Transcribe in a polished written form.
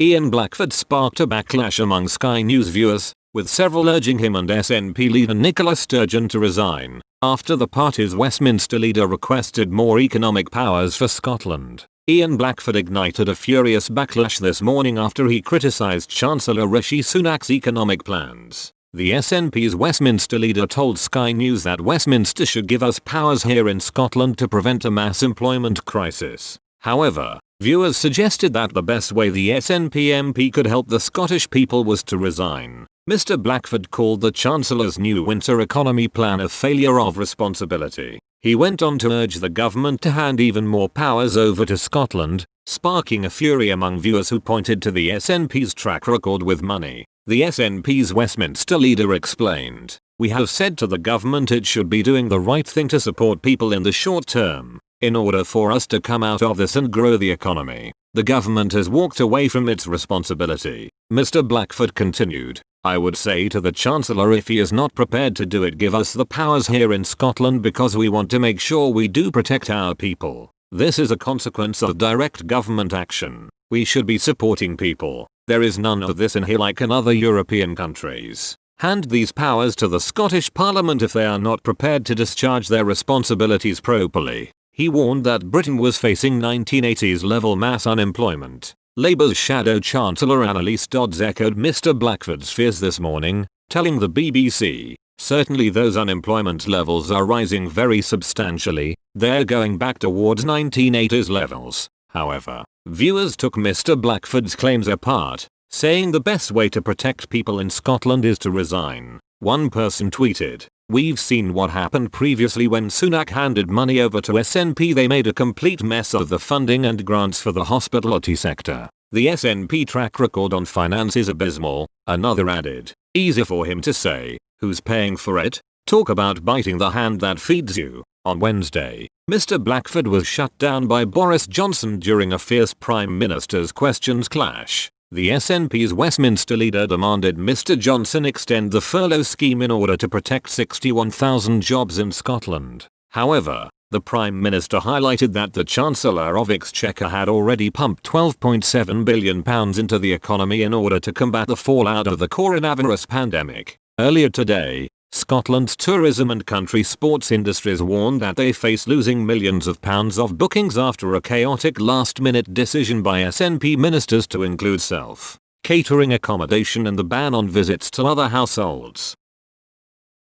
Ian Blackford sparked a backlash among Sky News viewers, with several urging him and SNP leader Nicola Sturgeon to resign, after the party's Westminster leader requested more economic powers for Scotland. Ian Blackford ignited a furious backlash this morning after he criticised Chancellor Rishi Sunak's economic plans. The SNP's Westminster leader told Sky News that Westminster should give us powers here in Scotland to prevent a mass employment crisis. However, viewers suggested that the best way the SNP MP could help the Scottish people was to resign. Mr. Blackford called the Chancellor's new winter economy plan a failure of responsibility. He went on to urge the government to hand even more powers over to Scotland, sparking a fury among viewers who pointed to the SNP's track record with money. The SNP's Westminster leader explained, "We have said to the government it should be doing the right thing to support people in the short term, in order for us to come out of this and grow the economy. The government has walked away from its responsibility." Mr. Blackford continued, "I would say to the Chancellor, if he is not prepared to do it, give us the powers here in Scotland, because we want to make sure we do protect our people. This is a consequence of direct government action. We should be supporting people. There is none of this in here like in other European countries. Hand these powers to the Scottish Parliament if they are not prepared to discharge their responsibilities properly." He warned that Britain was facing 1980s level mass unemployment. Labour's Shadow Chancellor Annalise Dodds echoed Mr. Blackford's fears this morning, telling the BBC, "Certainly those unemployment levels are rising very substantially, they're going back towards 1980s levels." However, viewers took Mr. Blackford's claims apart, saying the best way to protect people in Scotland is to resign. One person tweeted, "We've seen what happened previously when Sunak handed money over to SNP. They made a complete mess of the funding and grants for the hospitality sector. The SNP track record on finance is abysmal." Another added, "Easy for him to say, who's paying for it? Talk about biting the hand that feeds you." On Wednesday, Mr. Blackford was shut down by Boris Johnson during a fierce Prime Minister's questions clash. The SNP's Westminster leader demanded Mr. Johnson extend the furlough scheme in order to protect 61,000 jobs in Scotland. However, the Prime Minister highlighted that the Chancellor of Exchequer had already pumped £12.7 billion into the economy in order to combat the fallout of the coronavirus pandemic. Earlier today, Scotland's tourism and country sports industries warned that they face losing millions of pounds of bookings after a chaotic last-minute decision by SNP ministers to include self-catering accommodation and the ban on visits to other households.